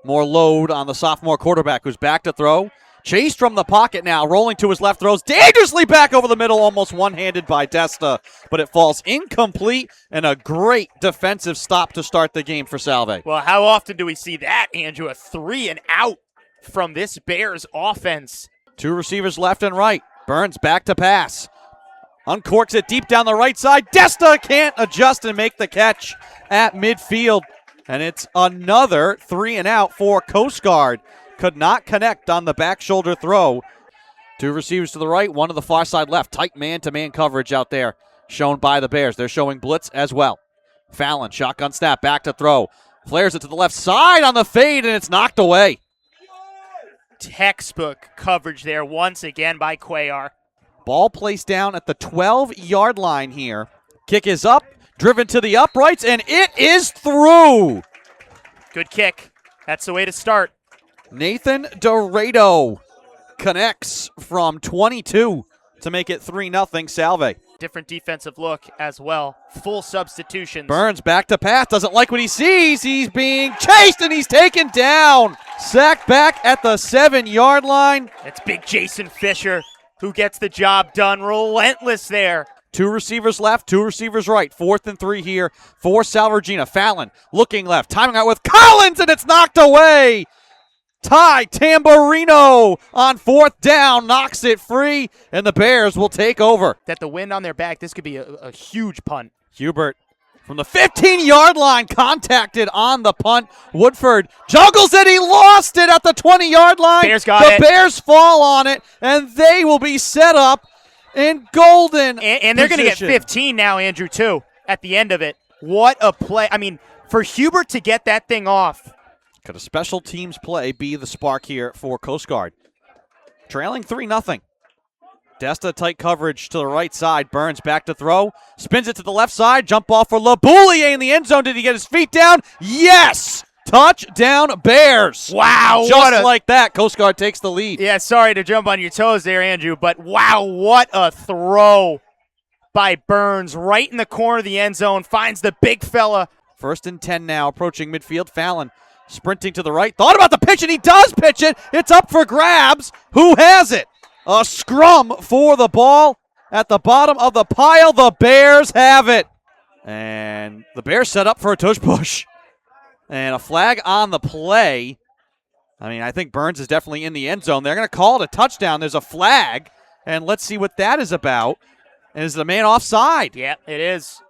More load on the sophomore quarterback who's back to throw. Chased from the pocket now, rolling to his left, throws dangerously back over the middle, almost one-handed by Desta, but it falls incomplete, and a great defensive stop to start the game for Salve. Well, how often do we see that, Andrew? A 3 and out from this Bears offense. 2 receivers left and right. Burns back to pass. Uncorks it deep down the right side. Desta can't adjust and make the catch at midfield. And it's another 3 and out for Coast Guard. Could not connect on the back shoulder throw. 2 receivers to the right, 1 to the far side left. Tight man-to-man coverage out there shown by the Bears. They're showing blitz as well. Fallon, shotgun snap, back to throw. Flares it to the left side on the fade, and it's knocked away. Textbook coverage there once again by Cuellar. Ball placed down at the 12-yard line here. Kick is up, driven to the uprights, and it is through. Good kick. That's the way to start. Nathan Dorado connects from 22 to make it 3-0 Salve. Different defensive look as well. Full substitutions. Burns back to pass. Doesn't like what he sees. He's being chased and he's taken down. Sacked back at the 7-yard line. It's big Jason Fisher who gets the job done. Relentless there. 2 receivers left, 2 receivers right. 4th and 3 here for Salve Regina. Fallon looking left, timing out with Collins, and it's knocked away. Ty Tamburino on 4th down, knocks it free, and the Bears will take over. That the wind on their back, this could be a huge punt. Hubert from the 15-yard line contacted on the punt. Woodford juggles it. He lost it at the 20-yard line. Bears got it. The Bears fall on it, and they will be set up in golden And they're going to get 15 now, Andrew, too, at the end of it. What a play. I mean, for Hubert to get that thing off. Could a special teams play be the spark here for Coast Guard? Trailing 3-0. Desta tight coverage to the right side. Burns back to throw. Spins it to the left side. Jump ball for LeBoulier in the end zone. Did he get his feet down? Yes! Touchdown Bears. Wow. Just like that, Coast Guard takes the lead. Yeah, sorry to jump on your toes there, Andrew, but wow, what a throw by Burns right in the corner of the end zone. Finds the big fella. 1st and 10 now, approaching midfield. Fallon sprinting to the right. Thought about the pitch, and he does pitch it. It's up for grabs. Who has it? A scrum for the ball at the bottom of the pile. The Bears have it. And the Bears set up for a tush push. And a flag on the play. I mean, I think Burns is definitely in the end zone. They're going to call it a touchdown. There's a flag. And let's see what that is about. And is the man offside? Yeah, it is.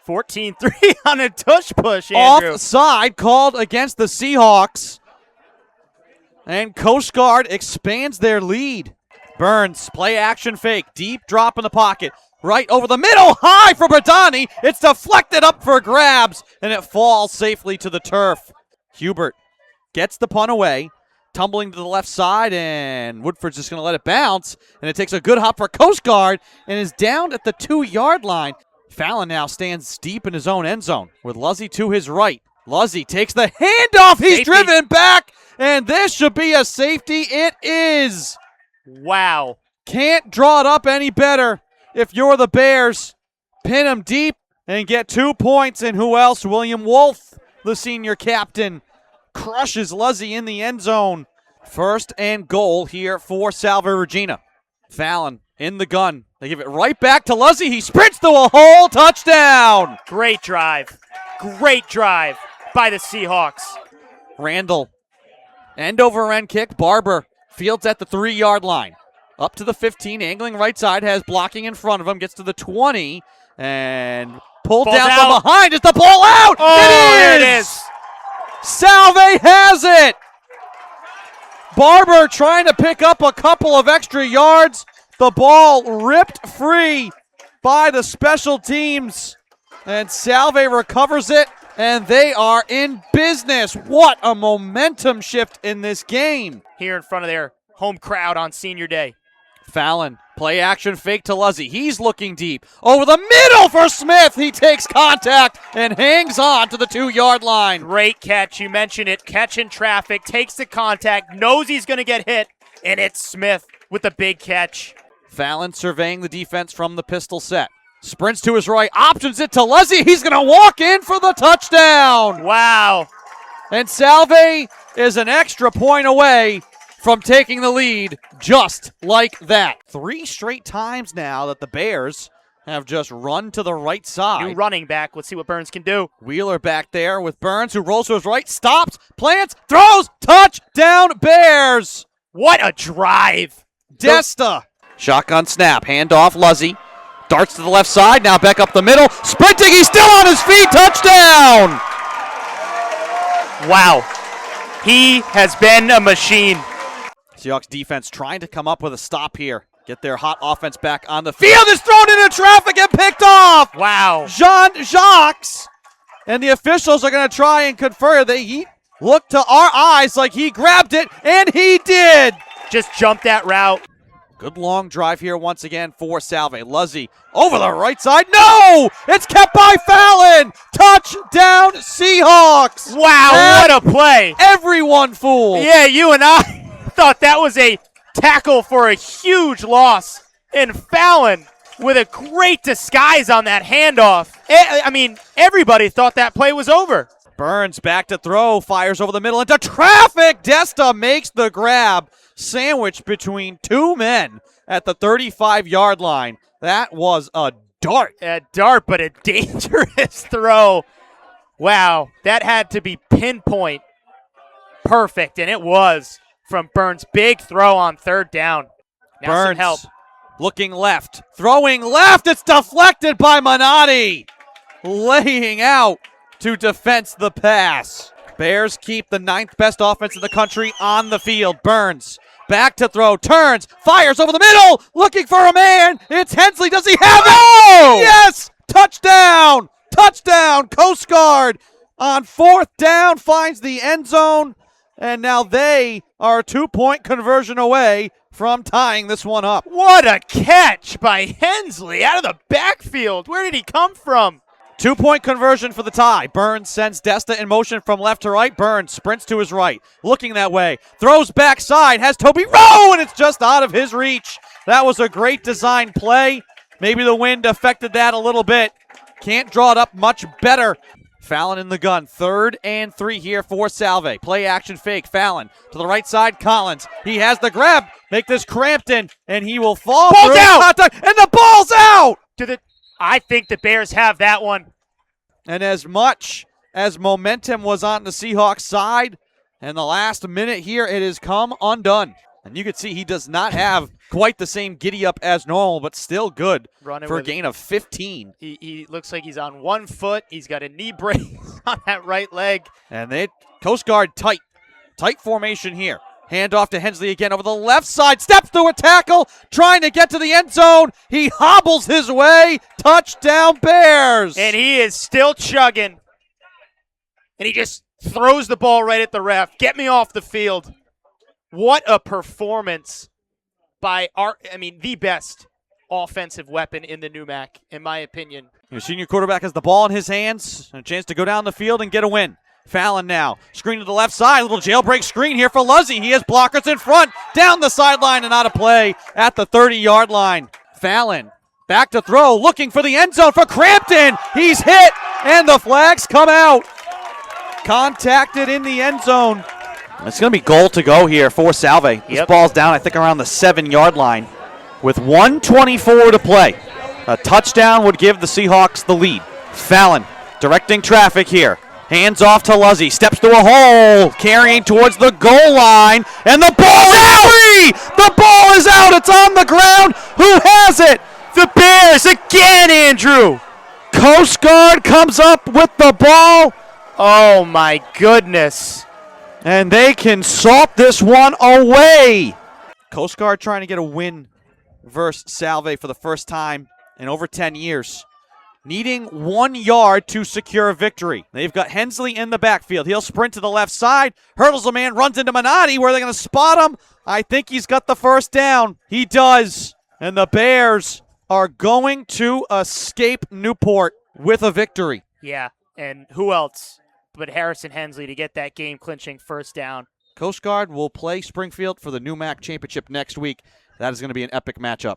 14-3 on a tush push, Andrew. Offside called against the Seahawks. And Coast Guard expands their lead. Burns, play action fake. Deep drop in the pocket. Right over the middle. High for Bradani. It's deflected up for grabs. And it falls safely to the turf. Hubert gets the punt away. Tumbling to the left side. And Woodford's just going to let it bounce. And it takes a good hop for Coast Guard. And is down at the 2-yard line. Fallon now stands deep in his own end zone with Luzzy to his right. Luzzy takes the handoff. He's driven back. And this should be a safety. It is. Wow. Can't draw it up any better if you're the Bears. Pin him deep and get 2 points. And who else? William Wolf, the senior captain, crushes Luzzy in the end zone. 1st and goal here for Salve Regina. Fallon in the gun. They give it right back to Luzzy. He sprints through a hole. Touchdown. Great drive. Great drive by the Seahawks. Randall. End over end kick. Barber fields at the 3-yard line. Up to the 15, angling right side, has blocking in front of him, gets to the 20, and pulled down from behind. Is the ball out? Oh, it is! Salve has it! Barber trying to pick up a couple of extra yards. The ball ripped free by the special teams, and Salve recovers it, and they are in business. What a momentum shift in this game. Here in front of their home crowd on senior day. Fallon, play action fake to Luzzy. He's looking deep. Over the middle for Smith. He takes contact and hangs on to the 2-yard line. Great catch. You mentioned it. Catch in traffic. Takes the contact. Knows he's going to get hit. And it's Smith with the big catch. Fallon surveying the defense from the pistol set. Sprints to his right. Options it to Luzzy. He's going to walk in for the touchdown. Wow. And Salve is an extra point away from taking the lead just like that. 3 straight times now that the Bears have just run to the right side. New running back. Let's see what Burns can do. Wheeler back there with Burns, who rolls to his right, stops, plants, throws, touchdown Bears! What a drive. Desta. Shotgun snap, handoff, Luzzy. Darts to the left side, now back up the middle. Sprinting, he's still on his feet, touchdown! Wow. He has been a machine. Seahawks defense trying to come up with a stop here. Get their hot offense back on the field. Is thrown into traffic and picked off. Wow. Jean-Jacques. And the officials are going to try and confer. He looked to our eyes like he grabbed it, and he did. Just jumped that route. Good long drive here once again for Salve. Luzzy over the right side. No! It's kept by Fallon. Touchdown Seahawks. Wow, what a play. Everyone fooled. Yeah, you and I thought that was a tackle for a huge loss. And Fallon with a great disguise on that handoff. I mean, everybody thought that play was over. Burns back to throw, fires over the middle into traffic. Desta makes the grab, sandwiched between 2 men at the 35-yard line. That was a dart. A dart, but a dangerous throw. Wow, that had to be pinpoint perfect, and it was from Burns. Big throw on 3rd down. Now Burns some help. looking left, throwing left. It's deflected by Minotti. Laying out to defense the pass. Bears keep the 9th best offense in the country on the field. Burns back to throw, turns, fires over the middle, looking for a man. It's Hensley. Does he have it? Yes! Touchdown! Touchdown! Coast Guard on 4th down finds the end zone, and now they are a 2-point conversion away from tying this one up. What a catch by Hensley out of the backfield. Where did he come from? 2-point conversion for the tie. Burns sends Desta in motion from left to right. Burns sprints to his right, looking that way. Throws backside, has Toby Rowe, and it's just out of his reach. That was a great design play. Maybe the wind affected that a little bit. Can't draw it up much better. Fallon in the gun. 3rd and 3 here for Salve. Play action fake. Fallon to the right side. Collins. He has the grab. Make this Crampton, and he will fall Ball's through. out! And the ball's out! I think the Bears have that one. And as much as momentum was on the Seahawks side, in the last minute here, it has come undone. And you can see he does not have quite the same giddy-up as normal, but still good for a gain of 15. He looks like he's on 1 foot. He's got a knee brace on that right leg. And they Coast Guard tight formation here. Hand off to Hensley again over the left side. Steps through a tackle, trying to get to the end zone. He hobbles his way. Touchdown Bears. And he is still chugging. And he just throws the ball right at the ref. Get me off the field. What a performance by the best offensive weapon in the NEWMAC, in my opinion. Your senior quarterback has the ball in his hands and a chance to go down the field and get a win. Fallon now, screen to the left side, little jailbreak screen here for Luzzy. He has blockers in front, down the sideline and out of play at the 30-yard line. Fallon back to throw, looking for the end zone for Crampton. He's hit, and the flags come out. Contacted in the end zone. It's going to be goal to go here for Salve. This ball's down, I think, around the 7-yard line with 1:24 to play. A touchdown would give the Seahawks the lead. Fallon directing traffic here. Hands off to Luzzy, steps through a hole, carrying towards the goal line, and the ball is free! The ball is out, it's on the ground. Who has it? The Bears again, Andrew! Coast Guard comes up with the ball. Oh my goodness. And they can salt this one away. Coast Guard trying to get a win versus Salve for the first time in over 10 years. Needing 1 yard to secure a victory. They've got Hensley in the backfield. He'll sprint to the left side. Hurdles a man, runs into Minotti. Where are they going to spot him? I think he's got the first down. He does. And the Bears are going to escape Newport with a victory. Yeah, and who else but Harrison Hensley to get that game-clinching first down. Coast Guard will play Springfield for the NEWMAC championship next week. That is going to be an epic matchup.